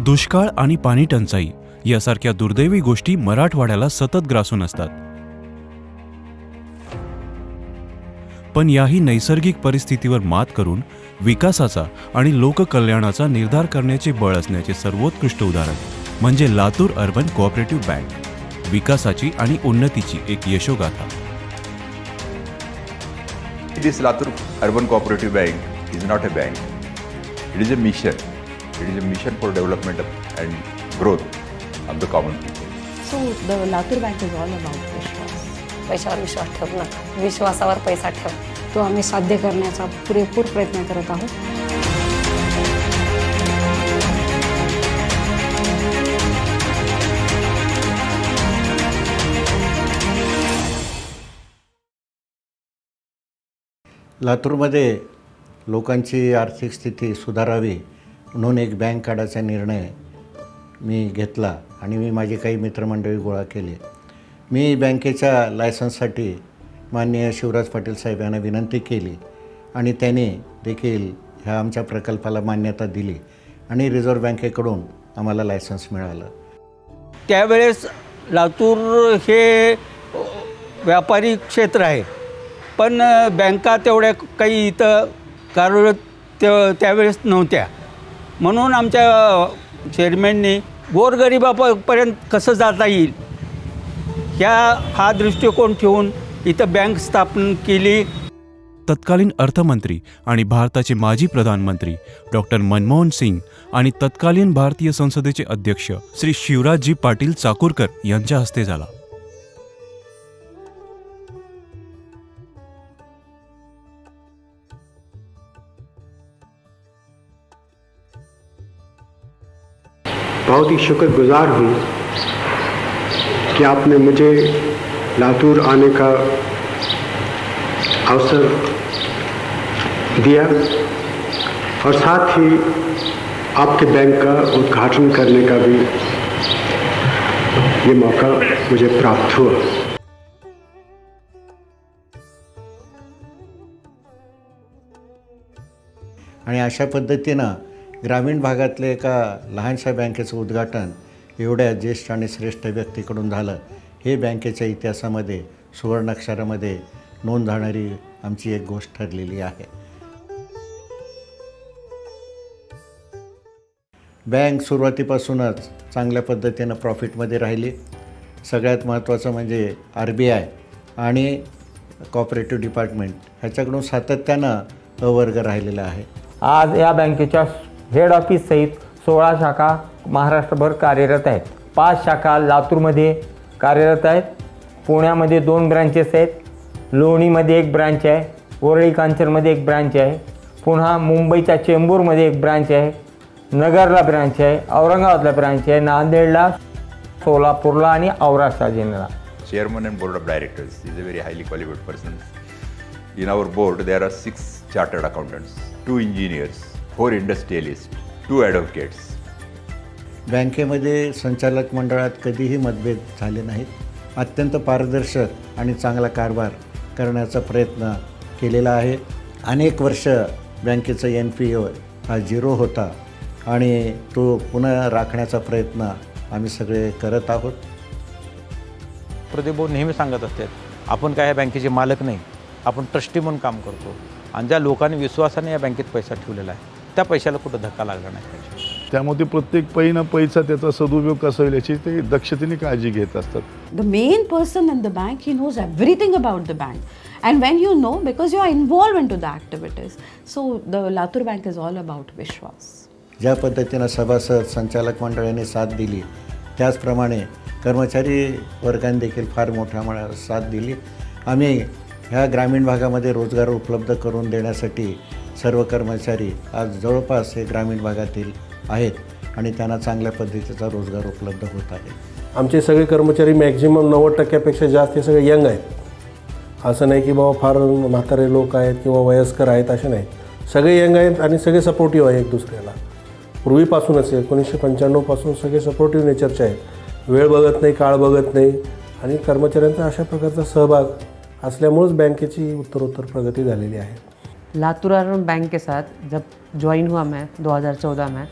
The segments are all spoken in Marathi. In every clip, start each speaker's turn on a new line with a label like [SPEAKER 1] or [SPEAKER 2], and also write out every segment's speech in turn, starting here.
[SPEAKER 1] दुष्काळ आणि पाणी टंचाई यासारख्या दुर्दैवी गोष्टी मराठवाड्याला सतत ग्रासून असतात. पण याही नैसर्गिक परिस्थितीवर मात करून विकासाचा आणि लोककल्याणाचा निर्धार करण्याचे बळ असण्याचे सर्वोत्कृष्ट उदाहरण म्हणजे लातूर अर्बन कोऑपरेटिव्ह बँक, विकासाची आणि उन्नतीची एक यशोगाथा.
[SPEAKER 2] This Latur Urban Cooperative Bank is not a bank. It is a mission. It is a mission for development and growth of the common people.
[SPEAKER 3] So the Latur Bank is all about विश्वास.
[SPEAKER 4] पैशावर विश्वास ठेवू नका, विश्वासावर पैसा ठेवा.
[SPEAKER 3] तो आम्ही साध्य करण्याचा पुरेपूर प्रयत्न करत आहोत.
[SPEAKER 5] लातूरमध्ये लोकांची आर्थिक स्थिती सुधारावी म्हणून एक बँक काढायचा निर्णय मी घेतला आणि मी माझी काही मित्रमंडळी गोळा केली. मी बँकेच्या लायसन्ससाठी माननीय शिवराज पाटील साहेब यांना विनंती केली आणि त्यांनी देखील ह्या आमच्या प्रकल्पाला मान्यता दिली आणि रिझर्व्ह बँकेकडून आम्हाला लायसन्स मिळालं.
[SPEAKER 6] त्यावेळेस लातूर हे व्यापारी क्षेत्र आहे, पण बँका तेवढ्या काही इथं कार्यरत त्यावेळेस नव्हत्या. म्हणून आमच्या चेअरमॅननी गोरगरिबापर्यंत कसं जाता येईल हा दृष्टिकोन ठेवून इथं बँक स्थापन केली.
[SPEAKER 1] तत्कालीन अर्थमंत्री आणि भारताचे माजी प्रधानमंत्री डॉक्टर मनमोहन सिंग आणि तत्कालीन भारतीय संसदेचे अध्यक्ष श्री शिवराजजी पाटील चाकूरकर यांच्या हस्ते झाला.
[SPEAKER 7] बहुत ही शुक्रगुजार हूँ कि आपने मुझे लातूर आने का अवसर दिया और साथ ही आपके बैंक का उद्घाटन करने का भी ये मौका मुझे प्राप्त हुआ.
[SPEAKER 5] आणि अशा पद्धतीनं ग्रामीण भागातले एका लहानशा बँकेचं उद्घाटन एवढ्या ज्येष्ठ आणि श्रेष्ठ व्यक्तीकडून झालं. हे बँकेच्या इतिहासामध्ये सुवर्णाक्षरामध्ये नोंद झाणारी आमची एक गोष्ट ठरलेली आहे. बँक सुरुवातीपासूनच चांगल्या पद्धतीनं प्रॉफिटमध्ये राहिली. सगळ्यात महत्त्वाचं म्हणजे RBI आणि कॉपरेटिव्ह डिपार्टमेंट ह्याच्याकडून सातत्यानं अवर्ग राहिलेला आहे.
[SPEAKER 8] आज या बँकेच्या हेड ऑफिस सहित 16 शाखा महाराष्ट्रभर कार्यरत आहेत. 5 शाखा लातूरमध्ये कार्यरत आहेत. पुण्यामध्ये 2 ब्रँचेस आहेत. लोणीमध्ये 1 ब्रँच आहे. वरळी कांचनमध्ये 1 ब्रँच आहे. पुन्हा मुंबईच्या चेंबूरमध्ये 1 ब्रँच आहे. नगरला ब्रँच आहे. औरंगाबादला ब्रँच आहे. नांदेडला, सोलापूरला आणि औराष्ट जिल्ह्याला.
[SPEAKER 2] Chairman and Board of Directors is a very highly qualified person. In our board there are 6 chartered accountants, 2 engineers, 4 industrialists, 2 advocates.
[SPEAKER 5] बँकेमध्ये संचालक मंडळात कधीही मतभेद झाले नाहीत. अत्यंत पारदर्शक आणि चांगला कारभार करण्याचा प्रयत्न केलेला आहे. अनेक वर्ष बँकेचा NPA हा 0 होता आणि तो पुन्हा राखण्याचा प्रयत्न आम्ही सगळे करत आहोत.
[SPEAKER 9] प्रदीप भाऊ नेहमी सांगत असतात, आपण काय या बँकेचे मालक नाही, आपण ट्रस्टी म्हणून काम करतो आणि ज्या लोकांनी विश्वासाने या बँकेत पैसा ठेवलेला आहे त्या पैशाला कुठं धक्का लागला नाही पाहिजे.
[SPEAKER 10] त्यामुळे प्रत्येक पैसा त्याचा सदुपयोग कसा होईल याची ते दक्षतेने काळजी घेत असतात.
[SPEAKER 3] The main person in the bank, he knows everything about the bank. And when you know, because you are involved into the activities. So the Latur Bank is all about विश्वास.
[SPEAKER 5] ज्या पद्धतीनं सभासद संचालक मंडळाने साथ दिली त्याचप्रमाणे कर्मचारी वर्गाने देखील फार मोठ्या साथ दिली. आम्ही ह्या ग्रामीण भागामध्ये रोजगार उपलब्ध करून देण्यासाठी सर्व कर्मचारी आज जवळपास हे ग्रामीण भागातील आहेत आणि त्यांना चांगल्या पद्धतीचा रोजगार उपलब्ध होत आहे.
[SPEAKER 11] आमचे सगळे कर्मचारी मॅक्झिमम 90% जास्त हे सगळे यंग आहेत. असं नाही की बाबा फार म्हातारे लोक आहेत किंवा वयस्कर आहेत, असे नाही. सगळे यंग आहेत आणि सगळे सपोर्टिव्ह आहे एक दुसऱ्याला. पूर्वीपासूनच 1995 पासून सगळे सपोर्टिव्ह नेचरचे आहेत. वेळ बघत नाही, काळ बघत नाही आणि कर्मचाऱ्यांचा अशा प्रकारचा सहभाग असल्यामुळेच बँकेची उत्तरोत्तर प्रगती झालेली आहे.
[SPEAKER 12] लातूर अर्बन बैंक के साथ जब ज्वाइन हुआ मैं 2014 में,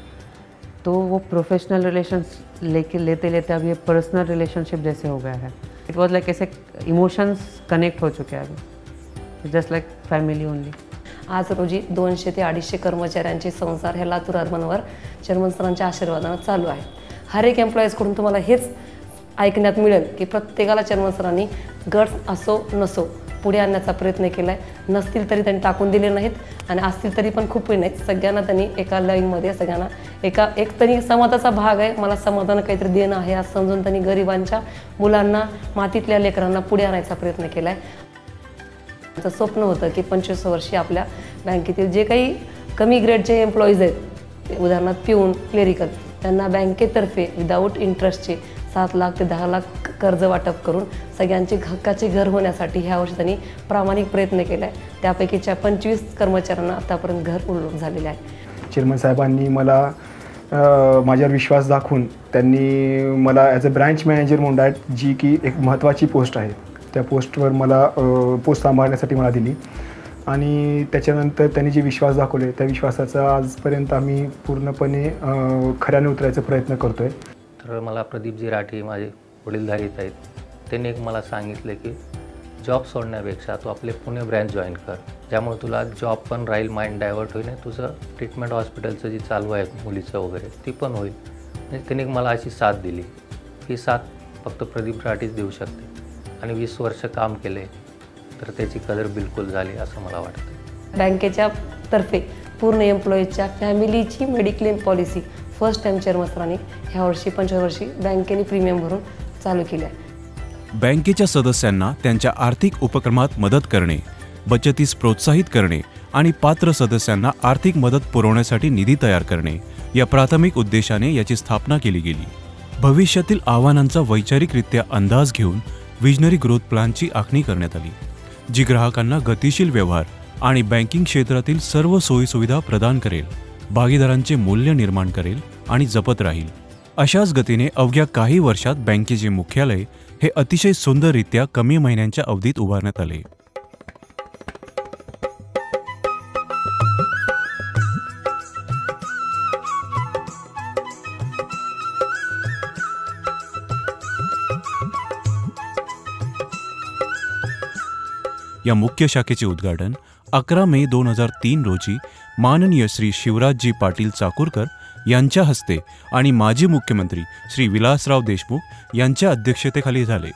[SPEAKER 12] तो वो प्रोफेशनल रिलेशंस लेते लेते अब ये पर्सनल रिलेशनशिप जैसे हो गया है. इट वॉज लाइक ऐसे इमोशंस कनेक्ट हो चुके हैं अभी, जस्ट लाइक फॅमिली ओनली.
[SPEAKER 4] आज रोजी 200 ते 250 कर्मचाऱ्यांचे संसार हे लातूर अर्बनवर चेअरमन सरांच्या आशीर्वादानं चालू आहे. हर एक एम्प्लॉईजकडून तुम्हाला हेच ऐकण्यात मिळेल की प्रत्येकाला चेअरमन सरांनी गट्स असो नसो पुढे आणण्याचा प्रयत्न केला आहे. नसतील तरी त्यांनी टाकून दिले नाहीत आणि असतील तरी पण खूप नाहीत. सगळ्यांना त्यांनी एका लाईनमध्ये सगळ्यांना एक तरी समाजाचा भाग आहे, मला समाजानं काहीतरी देणं आहे असं समजून त्यांनी गरिबांच्या मुलांना, मातीतल्या लेकरांना पुढे आणायचा प्रयत्न केला आहे. त्यांचं स्वप्न होतं की 25 वर्षी आपल्या बँकेतील जे काही कमी ग्रेडचे एम्प्लॉईज आहेत, उदाहरणार्थ पिऊन, क्लेरिकल, त्यांना बँकेतर्फे विदाऊट इंटरेस्टचे 7 लाख ते 10 लाख कर्ज वाटप करून सगळ्यांचे हक्काचे घर होण्यासाठी ह्या वर्षी त्यांनी प्रामाणिक प्रयत्न केला आहे. त्यापैकीच्या 25 कर्मचाऱ्यांना आतापर्यंत घर पूर्ण झालेले आहे.
[SPEAKER 13] चेअरमन साहेबांनी मला माझ्यावर विश्वास दाखवून त्यांनी मला ॲज अ ब्रँच मॅनेजर म्हणून डायरेक्ट, जी की एक महत्त्वाची पोस्ट आहे, त्या पोस्टवर मला पोस्ट सांभाळण्यासाठी मला दिली. आणि त्याच्यानंतर त्यांनी जे विश्वास दाखवले त्या विश्वासाचा आजपर्यंत आम्ही पूर्णपणे खऱ्याने उतरायचा प्रयत्न करतो आहे.
[SPEAKER 14] तर मला प्रदीपजी राठे माझे वडीलधारीत आहेत, त्यांनी एक मला सांगितलं की जॉब सोडण्यापेक्षा तू आपले पुणे ब्रँच जॉईन कर, ज्यामुळे तुला जॉब पण राहील, माइंड डायवर्ट होईल, तुझं ट्रीटमेंट हॉस्पिटलचं जे चालू आहे मुलीचं वगैरे ती पण होईल. आणि त्यांनी मला अशी साथ दिली. ही साथ फक्त प्रदीप राठेच देऊ शकते. आणि 20 वर्ष काम केले तर त्याची कदर बिलकुल झाली असं मला वाटतं.
[SPEAKER 4] बँकेच्या तर्फे पूर्ण एम्प्लॉईजच्या फॅमिलीची mediclaim policy first time chairman सरांनी ह्या वर्षी 25 वर्षी बँकेने प्रीमियम भरून चालू केली आहे.
[SPEAKER 1] बँकेच्या सदस्यांना त्यांच्या आर्थिक उपक्रमात मदत करणे, बचतीस प्रोत्साहित करणे आणि पात्र सदस्यांना आर्थिक मदत पुरवण्यासाठी निधी तयार करणे या प्राथमिक उद्देशाने याची स्थापना केली गेली. भविष्यातील आव्हानांचा वैचारिकरित्या अंदाज घेऊन विजनरी ग्रोथ प्लॅनची आखणी करण्यात आली, जी ग्राहकांना गतिशील व्यवहार आणि बँकिंग क्षेत्रातील सर्व सोयीसुविधा प्रदान करेल, भागीदारांचे मूल्य निर्माण करेल आणि जपत राहील. अशाच गतीने अवघ्या काही वर्षात बँकेचे मुख्यालय हे अतिशय सुंदररित्या कमी महिन्यांच्या अवधीत उभारण्यात आले. या मुख्य शाखेचे उद्घाटन 11 मे 2003 रोजी माननीय श्री शिवराजजी पाटील चाकूरकर यांच्या हस्ते आणि माजी मुख्यमंत्री श्री विलासराव देशमुख यांच्या अध्यक्षतेखाली झाले.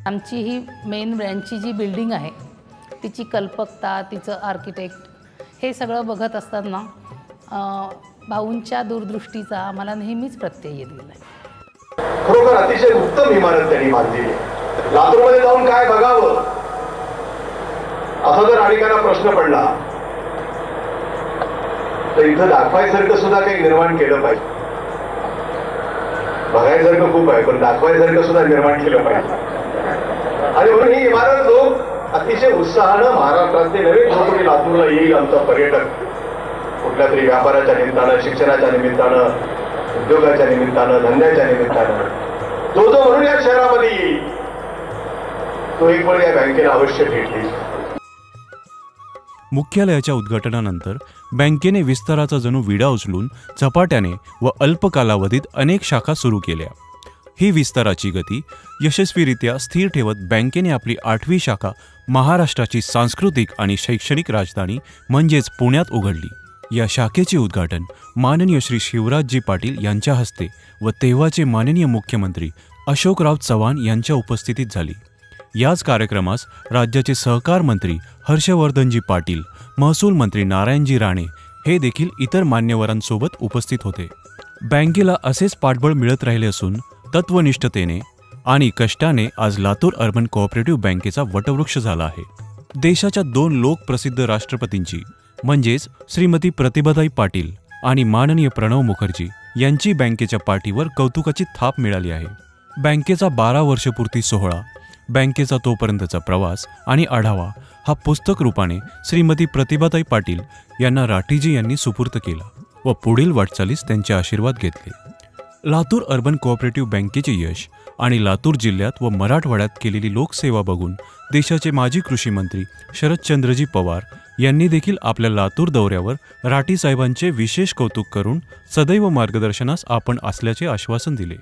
[SPEAKER 15] आमची ही मेन ब्रँचची जी बिल्डिंग आहे तिची कल्पकता, तिचं आर्किटेक्ट हे सगळं बघत असताना भाऊंच्या दूरदृष्टीचा आम्हाला नेहमीच प्रत्यय येत गेला.
[SPEAKER 16] खरोखर अतिशय उत्तम इमारत त्यांनी बांधली. लातूरमध्ये जाऊन काय बघावं असा जर अनेकांना प्रश्न पडला तर इथं दाखवायसारखं सुद्धा काही निर्माण केलं पाहिजे. बघायसारखं खूप आहे पण दाखवायसारखं सुद्धा निर्माण केलं पाहिजे. आणि म्हणून ही इमारत लोक अतिशय उत्साहानं महाराष्ट्रातले नवीन जो कोणी लातूरला येईल, आमचा पर्यटक कुठल्या तरी व्यापाराच्या निमित्तानं, शिक्षणाच्या निमित्तानं, उद्योगाच्या निमित्तानं, धंद्याच्या निमित्तानं जो म्हणून या शहरामध्ये येईल तो एक वेळ या बँकेला अवश्य भेट देईल.
[SPEAKER 1] मुख्यालयाच्या उद्घाटनानंतर बँकेने विस्ताराचा जणू विडा उचलून झपाट्याने व अल्प कालावधीत अनेक शाखा सुरू केल्या. ही विस्ताराची गती यशस्वीरित्या स्थिर ठेवत बँकेने आपली 8वी शाखा महाराष्ट्राची सांस्कृतिक आणि शैक्षणिक राजधानी म्हणजेच पुण्यात उघडली. या शाखेचे उद्घाटन माननीय श्री शिवराजजी पाटील यांच्या हस्ते व तेव्हाचे माननीय मुख्यमंत्री अशोकराव चव्हाण यांच्या उपस्थितीत झाली. याच कार्यक्रमास राज्याचे सहकार मंत्री हर्षवर्धनजी पाटील, महसूल मंत्री नारायणजी राणे हे देखील इतर मान्यवरांसोबत उपस्थित होते. बँकेला असेच पाठबळ मिळत राहिले असून तत्वनिष्ठतेने आणि कष्टाने आज लातूर अर्बन कोऑपरेटिव्ह बँकेचा वटवृक्ष झाला आहे. देशाच्या 2 लोकप्रसिद्ध राष्ट्रपतींची म्हणजेच श्रीमती प्रतिभाताई पाटील आणि माननीय प्रणव मुखर्जी यांची बँकेच्या पाठीवर कौतुकाची थाप मिळाली आहे. बँकेचा 12 वर्षपूर्ती सोहळा, बँकेचा तोपर्यंतचा प्रवास आणि आढावा हा पुस्तक रूपाने श्रीमती प्रतिभाताई पाटील यांना राठीजी यांनी सुपूर्त केला व पुढील वाटचालीस त्यांचे आशीर्वाद घेतले. लातूर अर्बन कोऑपरेटिव्ह बँकेचे यश आणि लातूर जिल्ह्यात व मराठवाड्यात केलेली लोकसेवा बघून देशाचे माजी कृषी मंत्री शरदचंद्रजी पवार यांनी देखील आपल्या लातूर दौऱ्यावर राठी साहेबांचे विशेष कौतुक करून सदैव मार्गदर्शनास आपण असल्याचे आश्वासन दिले.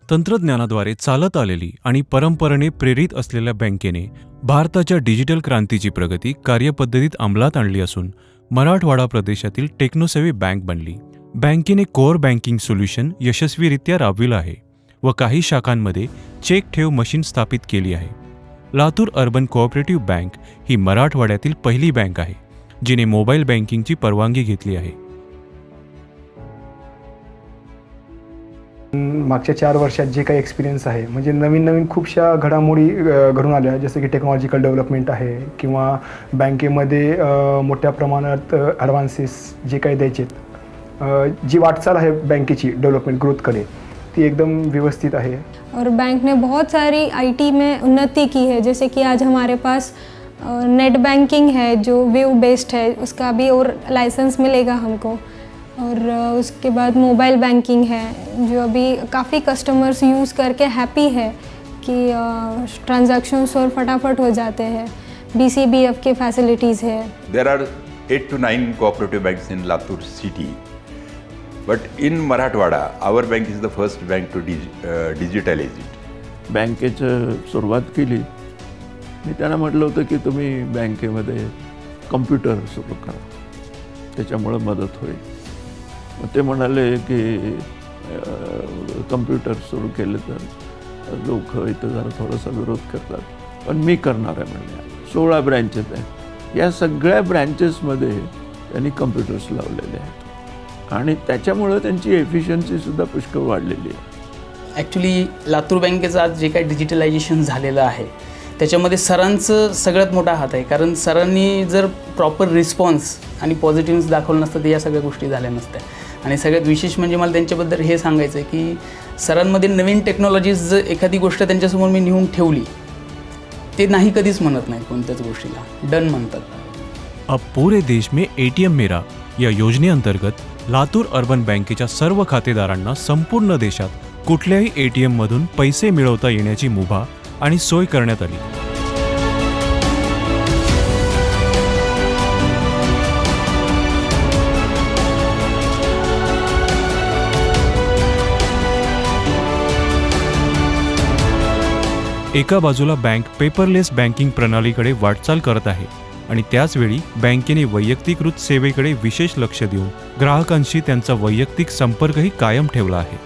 [SPEAKER 1] तंत्रज्ञानाद्वारे चालत आलेली आणि परंपरेने प्रेरित असलेल्या बँकेने भारताच्या डिजिटल क्रांतीची प्रगती कार्यपद्धतीत अंमलात आणली असून मराठवाडा प्रदेशातील टेक्नोसेवी बँक बनली. बँकेने कोअर बँकिंग सोल्युशन यशस्वीरित्या राबविलं आहे व काही शाखांमध्ये चेक ठेव मशीन स्थापित केली आहे. लातूर अर्बन कोऑपरेटिव्ह बँक ही मराठवाड्यातील पहिली बँक आहे जिने मोबाईल बँकिंगची परवानगी घेतली आहे.
[SPEAKER 13] मागच्या 4 वर्षात जे काही एक्सपिरियन्स आहे म्हणजे नवीन खूपशा घडामोडी घडून आल्या, जसं की टेक्नॉलॉजिकल डेव्हलपमेंट आहे किंवा बँकेमध्ये मोठ्या प्रमाणात ॲडव्हान्सेस जे काही द्यायचे, जी वाटचाल आहे बँकेची डेव्हलपमेंट ग्रोथकडे ती एकदम व्यवस्थित आहे.
[SPEAKER 17] और बैंक ने बहुत सारी आईटी में उन्नति की है, जैसे कि आज हमारे पास नेट बैंकिंग है जो वेव बेस्ड है, उसका भी और लाइसेंस मिलेगा हमको. और उसके बाद मोबाइल बैंकिंग है जो अभी काफ़ी कस्टमर्स यूज़ करके हैप्पी है कि ट्रांजैक्शंस और फटाफट हो जाते हैं. BCBF की फैसिलिटीज़ है.
[SPEAKER 2] There are 8 to 9 cooperative banks in Latur city, but in Marathwada, our bank is the first bank to digitalize it.
[SPEAKER 18] बँकेचं सुरुवात केली. मी त्यांना म्हटलं होतं की तुम्ही बँकेमध्ये कम्प्युटर सुरू करा, त्याच्यामुळं मदत होईल. मग ते म्हणाले की कम्प्युटर सुरू केले तर लोक इथं जरा थोडासा विरोध करतात, पण मी करणार आहे म्हणले. 16 ब्रँचेस आहेत. या सगळ्या ब्रँचेसमध्ये त्यांनी कम्प्युटर्स लावलेले आहेत आणि त्याच्यामुळं त्यांची एफिशियन्सीसुद्धा पुष्कळ वाढलेली आहे.
[SPEAKER 19] ॲक्च्युली लातूर बँकेचं आज जे काही डिजिटलायझेशन झालेलं आहे त्याच्यामध्ये सरांचं सगळ्यात मोठा हात आहे, कारण सरांनी जर प्रॉपर रिस्पॉन्स आणि पॉझिटिव्ह दाखवलं नसतं तर या सगळ्या गोष्टी झाल्या नसत्या. आणि सगळ्यात विशेष म्हणजे मला त्यांच्याबद्दल हे सांगायचं आहे की सरांमध्ये नवीन टेक्नॉलॉजीज जर एखादी गोष्ट त्यांच्यासमोर मी नेऊन ठेवली ते नाही कधीच म्हणत नाही, कोणत्याच गोष्टीला डन म्हणतात.
[SPEAKER 1] अब पूरे देश में ATM मेरा या योजनेअंतर्गत लातूर अर्बन बँकेच्या सर्व खातेदारांना संपूर्ण देशात कुठल्याही ATM मधून पैसे मिळवता येण्याची मुभा आणि सोय करण्यात आली. एका बाजूला बँक पेपरलेस बँकिंग प्रणालीकडे वाटचाल करत आहे आणि त्याचवेळी बँकेने वैयक्तिकृत सेवेकडे विशेष लक्ष देऊन ग्राहकांशी त्यांचा वैयक्तिक संपर्कही कायम ठेवला आहे.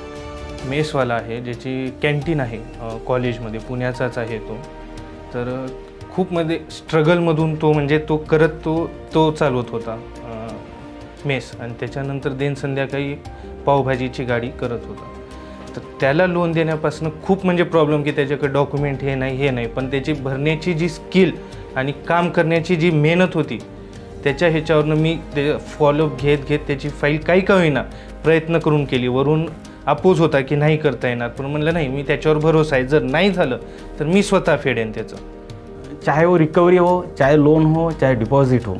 [SPEAKER 20] मेसवाला आहे ज्याची कॅन्टीन आहे कॉलेजमध्ये, पुण्याचाच आहे तो. तर खूप मध्ये स्ट्रगलमधून तो म्हणजे तो करत तो चालवत होता मेस आणि त्याच्यानंतर देन संध्याकाळी पावभाजीची गाडी करत होता. तर त्याला लोन देण्यापासून खूप म्हणजे प्रॉब्लेम की त्याच्याकडे डॉक्युमेंट हे नाही, पण त्याची भरण्याची जी स्किल आणि काम करण्याची जी मेहनत होती त्याच्या ह्याच्यावरनं मी ते फॉलोअप घेत त्याची फाईल काही का होईना प्रयत्न करून केली. वरून अपोज होता की नाही करता येणार, पण म्हणलं नाही, मी त्याच्यावर भरोसा आहे, जर नाही झालं तर मी स्वतः फेडेन त्याचं.
[SPEAKER 21] चाहे वो रिकवरी हो, चाहे लोन हो, चाहे डिपॉजिट हो,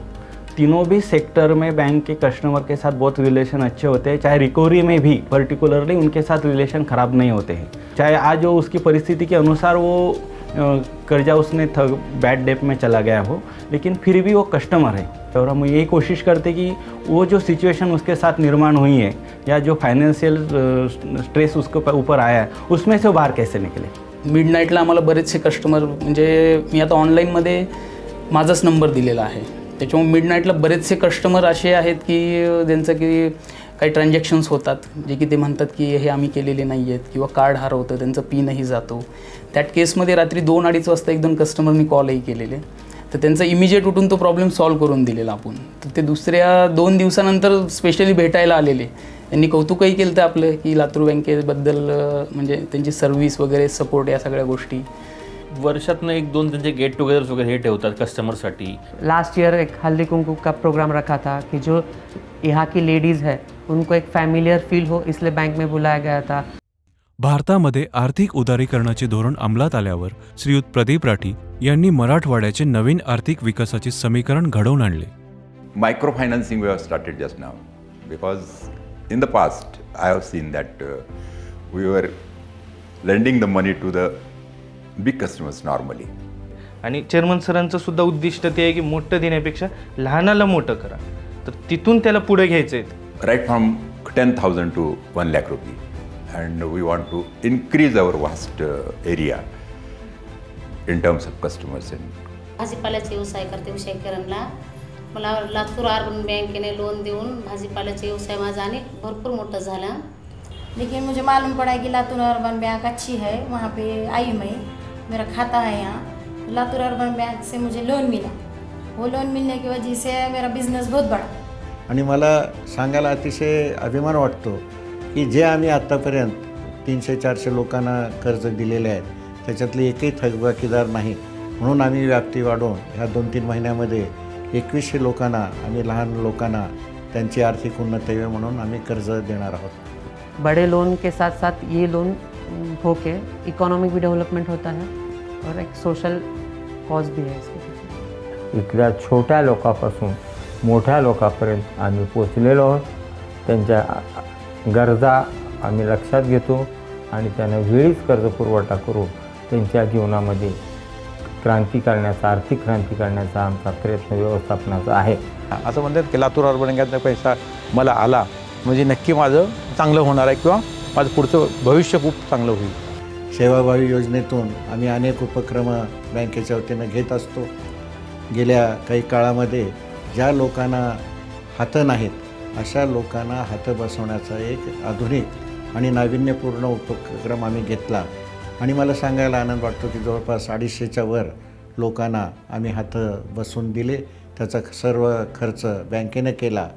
[SPEAKER 21] तीनों भी सेक्टर में बैंक के कस्टमर के साथ बहुत रिलेशन अच्छे होते हैं. चाहे रिकवरी में भी पर्टिकुलरली उनके साथ रिलेशन ख़राब नहीं होते हैं. चाहे आज वो उसकी परिस्थिति के अनुसार वो कर्जा उसने बैड डेप में चला गया हो, लेकिन फिर भी वो कस्टमर है. और हम यही कोशिश करते कि वो जो सिचुएशन उसके साथ निर्माण हुई है या जो फाइनेंशियल स्ट्रेस उसके ऊपर आया है उसमें से वो बाहर कैसे निकले.
[SPEAKER 19] मिडनाईटला आम्हाला बरेचसे कस्टमर, म्हणजे मी आता ऑनलाईनमध्ये माझाच नंबर दिलेला आहे, त्याच्यामुळे मिडनाईटला बरेचसे कस्टमर असे आहेत की ज्यांचं की काही ट्रान्झॅक्शन्स होतात जे की ते म्हणतात की हे आम्ही केलेले नाही आहेत किंवा कार्ड हरवतं, त्यांचं पिनही जातो. त्यात केसमध्ये रात्री 2-2:30 वाजता 1-2 कस्टमरनी कॉलही केलेले, तर त्यांचा इमिजिएट उठून तो प्रॉब्लेम सॉल्व्ह करून दिलेला आपण. तर ते दुसऱ्या 2 दिवसानंतर स्पेशली भेटायला आलेले, त्यांनी कौतुकही केलं तर आपलं की लातूर बँकेबद्दल म्हणजे त्यांची सर्व्हिस वगैरे सपोर्ट या सगळ्या गोष्टी.
[SPEAKER 22] वर्षातनं 1-2 त्यांचे गेट टुगेदर्स वगैरे हे ठेवतात कस्टमरसाठी.
[SPEAKER 12] लास्ट ईयर एक हल्दी कुमकुम का प्रोग्राम रखा था कि जो यहाँ की लेडीज़ है उनको एक फैमिलियर फील हो, इसलिए बैंक में बुलाया गया था.
[SPEAKER 1] भारतामध्ये आर्थिक उदारीकरणाचे धोरण अंमलात आल्यावर श्रीयुत प्रदीप राठी यांनी मराठवाड्याचे नवीन आर्थिक विकासाचे समीकरण घडवून आणले.
[SPEAKER 2] Microfinancing we have started just now because in the past I have seen that we were lending the money to the big customers normally.
[SPEAKER 20] आणि चेअरमन सरांचं सुद्धा उद्दिष्ट ते आहे की मोठं देण्यापेक्षा लहानाला मोठं करा, तर तिथून त्याला पुढे घ्यायचं आहे.
[SPEAKER 2] Right from 10,000 to 1 lakh rupee, and we want to increase our vast area in terms of customers.
[SPEAKER 6] भाजीपाल्याचा व्यवसाय करते उषा किरणला. मला लातूर अर्बन बँकेने लोन देऊन भाजीपाल्याचा व्यवसाय माझा आणि भरपूर मोठा झाला.
[SPEAKER 7] लेकिन मुझे मालूम पड़ा कि लातूर अर्बन बैंक अच्छी है, वहाँ पे आई मैं, मेरा खाता है यहाँ. लातूर अर्बन बैंक से मुझे लोन मिला. वो लोन मिलने की वजह से मेरा बिझनेस बहुत बड़ा.
[SPEAKER 5] आणि मला सांगायला अतिशय अभिमान वाटतो की जे आम्ही आत्तापर्यंत 300-400 लोकांना कर्ज दिलेले आहेत त्याच्यातले एकही थकबाकीदार नाही. म्हणून आम्ही व्याप्ती वाढवून ह्या 2-3 महिन्यामध्ये 2100 लोकांना आम्ही लहान लोकांना त्यांची आर्थिक उन्नती व्हावी म्हणून आम्ही कर्ज देणार आहोत.
[SPEAKER 12] बड़े लोन के साथ साथ ये लोन होके इकोनॉमिक भी डेवलपमेंट होता है और एक सोशल कॉज भी है इसके पीछे.
[SPEAKER 8] इथल्या छोट्या लोकांपासून मोठ्या लोकांपर्यंत आम्ही पोचलेलो आहोत. त्यांच्या गरजा आम्ही लक्षात घेतो आणि त्यांना वेळीच कर्ज पुरवठा करू त्यांच्या जीवनामध्ये क्रांती करण्याचा, आर्थिक क्रांती करण्याचा आमचा प्रयत्न व्यवस्थापनाचा आहे.
[SPEAKER 9] असं म्हणतात की लातूर अर्बन बँकेचा पैसा मला आला म्हणजे नक्की माझं चांगलं होणार आहे किंवा माझं पुढचं भविष्य खूप चांगलं होईल.
[SPEAKER 5] सेवाभावी योजनेतून आम्ही अनेक उपक्रम बँकेच्या वतीनं घेत असतो. गेल्या काही काळामध्ये ज्या लोकांना हातं नाहीत अशा लोकांना हातं बसवण्याचा एक आधुनिक आणि नाविन्यपूर्ण उपक्रम आम्ही घेतला आणि मला सांगायला आनंद वाटतो की जवळपास 250च्या वर लोकांना आम्ही हातं बसवून दिले. त्याचा सर्व खर्च बँकेने केला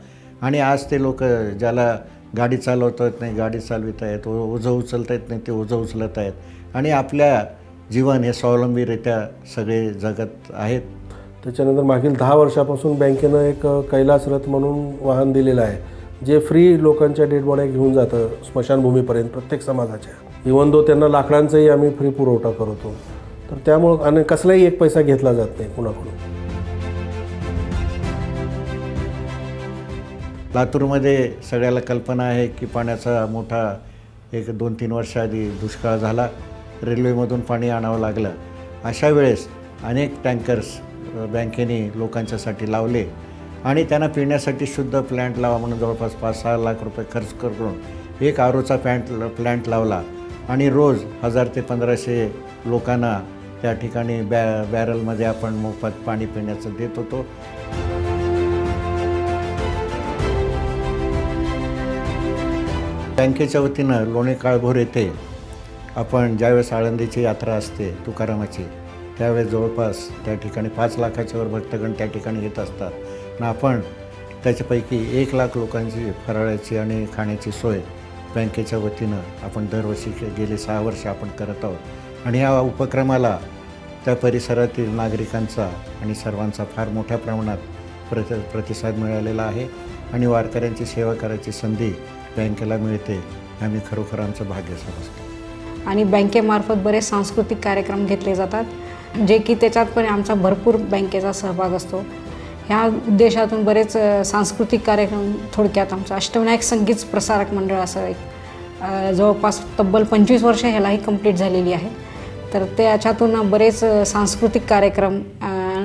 [SPEAKER 5] आणि आज ते लोक ज्याला गाडी चालवता येत नाही गाडी चालवित आहेत, ओझं उचलता येत नाही ते ओझं उचलत आहेत आणि आपल्या जीवन हे स्वावलंबीरित्या सगळे जगत आहेत.
[SPEAKER 11] त्याच्यानंतर मागील 10 वर्षापासून बँकेनं एक कैलास रथ म्हणून वाहन दिलेलं आहे जे फ्री लोकांच्या डेड बॉड्या घेऊन जातं स्मशानभूमीपर्यंत प्रत्येक समाजाच्या. इवन दो त्यांना लाकडांचाही आम्ही फ्री पुरवठा करतो. तर त्यामुळं आणि कसलाही एक पैसा घेतला जात नाही कुणाकडून.
[SPEAKER 5] लातूरमध्ये सगळ्याला कल्पना आहे की पाण्याचा मोठा एक 2-3 वर्षाआधी दुष्काळ झाला. रेल्वेमधून पाणी आणावं लागलं. अशा वेळेस अनेक टँकर्स बँकेने लोकांच्यासाठी लावले आणि त्यांना पिण्यासाठी शुद्ध प्लॅन्ट लावा म्हणून जवळपास 5-6 लाख रुपये खर्च करून एक आरोचा प्लॅन्ट लावला आणि रोज 1000 ते 1500 लोकांना त्या ठिकाणी बॅरलमध्ये आपण मोफत पाणी पिण्याचं देत होतो. बँकेच्या वतीनं लोणी काळभोर येथे आपण ज्यावेळेस आळंदीची यात्रा असते तुकारामाची त्यावेळेस जवळपास त्या ठिकाणी 5 लाखाच्या वर भक्तगण त्या ठिकाणी येत असतात आणि आपण त्याच्यापैकी 1 लाख लोकांची फराळाची आणि खाण्याची सोय बँकेच्या वतीनं आपण दरवर्षी गेले 6 वर्ष आपण करत आहोत आणि या उपक्रमाला त्या परिसरातील नागरिकांचा आणि सर्वांचा फार मोठ्या प्रमाणात प्रतिसाद मिळालेला आहे आणि वारकऱ्यांची सेवा करायची संधी बँकेला मिळते. आम्ही खरोखर आमचं भाग्य समजतो.
[SPEAKER 23] आणि बँकेमार्फत बरेच सांस्कृतिक कार्यक्रम घेतले जातात जे की त्याच्यात पण आमचा भरपूर बँकेचा सहभाग असतो. ह्या उद्देशातून बरेच सांस्कृतिक कार्यक्रम थोडक्यात आमचं अष्टविनायक संगीत प्रसारक मंडळ असं एक जवळपास तब्बल 25 वर्ष ह्यालाही कंप्लीट झालेली आहे. तर त्याच्यातून बरेच सांस्कृतिक कार्यक्रम,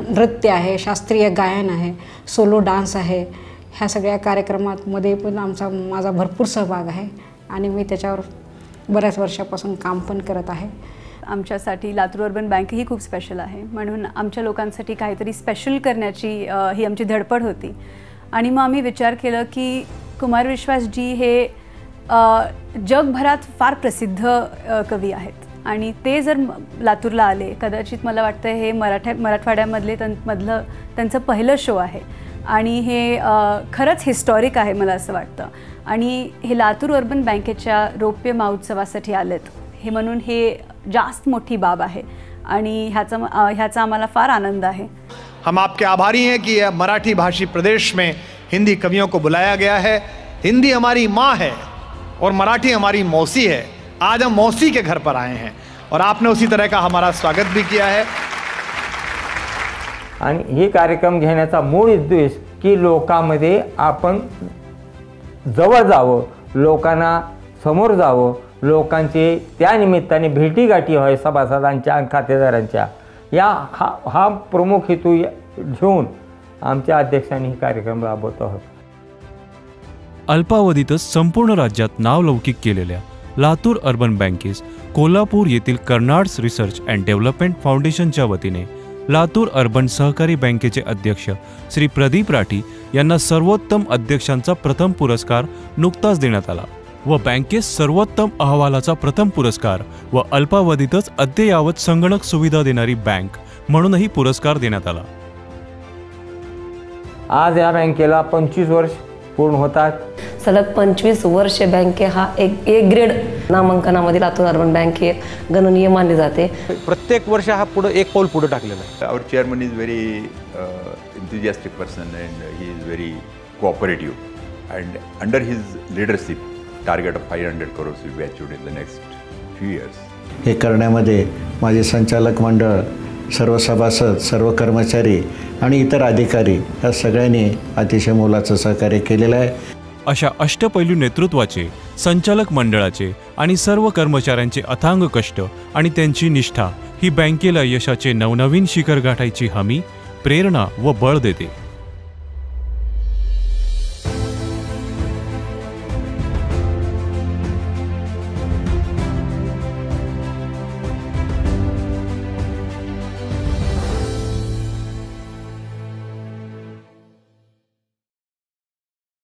[SPEAKER 23] नृत्य आहे, शास्त्रीय गायन आहे, सोलो डान्स आहे. ह्या सगळ्या कार्यक्रमांमध्ये पण माझा भरपूर सहभाग आहे आणि मी त्याच्यावर बऱ्याच वर्षापासून काम पण करत आहे.
[SPEAKER 24] आमच्यासाठी लातूर अर्बन बँक ही खूप स्पेशल आहे म्हणून आमच्या लोकांसाठी काहीतरी स्पेशल करण्याची ही आमची धडपड होती आणि मग आम्ही विचार केलं की कुमार विश्वासजी हे जगभरात फार प्रसिद्ध कवी आहेत आणि ते जर लातूरला आले, कदाचित मला वाटतं हे मराठवाड्यामधले त्यांचं पहिलं शो आहे आणि हे खरंच हिस्टॉरिक आहे मला असं वाटतं आणि हे लातूर अर्बन बँकेच्या रौप्य महोत्सवासाठी आलेत हे म्हणून हे जास्त मोठी बाब आहे आणि ह्याचा आम्हाला फार आनंद आहे.
[SPEAKER 25] हम आपके आभारी हैं कि मराठी भाषी प्रदेश में हिंदी कवियों को बुलाया गया है. हिंदी हमारी माँ है और मराठी हमारी मौसी है. आज हम मौसी के घर पर आए हैं और आपने उसी तरह का हमारा स्वागत भी किया है.
[SPEAKER 8] आणि हे कार्यक्रम घेण्याचा मूळ उद्देश की लोकांमध्ये आपण जवळ जावं, लोकांना समोर जावं, लोकांचे त्या निमित्ताने भेटीगाठी व्हावी सभासदांच्या खातेदारांच्या, हा प्रमुख हेतू घेऊन आमच्या अध्यक्षांनी हे कार्यक्रम राबवतो आहोत.
[SPEAKER 1] अल्पावधीतच संपूर्ण राज्यात नावलौकिक केलेल्या लातूर अर्बन बँकेस कोल्हापूर येथील कर्नाड्स रिसर्च अँड डेव्हलपमेंट फाउंडेशनच्या वतीने लातूर अर्बन सहकारी बँकेचे अध्यक्ष श्री प्रदीप राठी यांना सर्वोत्तम अध्यक्षांचा प्रथम पुरस्कार नुकताच देण्यात आला व बँकेस सर्वोत्तम अहवालाचा प्रथम पुरस्कार व अल्पावधीतच अद्ययावत संगणक सुविधा देणारी बँक म्हणूनही पुरस्कार देण्यात आला.
[SPEAKER 8] आज या बँकेला 25 वर्ष पूर्ण होतात.
[SPEAKER 3] सलग 25 वर्ष बँके हा एक ग्रेड नामांकनामध्ये लातूर अर्बन बँक हे गणनीय मानले जाते.
[SPEAKER 9] प्रत्येक वर्ष हा पुढे एक पाऊल पुढे टाकलेला आहे.
[SPEAKER 2] Our chairman is very enthusiastic person and he is very cooperative, and under his leadership target of 500 crores will be achieved in the next few years.
[SPEAKER 5] हे करण्यामध्ये माझे संचालक मंडळ, सर्व सभासद, सर्व कर्मचारी आणि इतर अधिकारी या सगळ्यांनी अतिशय मोलाचं सहकार्य केलेलं आहे.
[SPEAKER 1] अशा अष्टपैलू नेतृत्वाचे, संचालक मंडळाचे आणि सर्व कर्मचाऱ्यांचे अथांग कष्ट आणि त्यांची निष्ठा ही बँकेला यशाचे नवनवीन शिखर गाठायची हमी, प्रेरणा व बळ देते.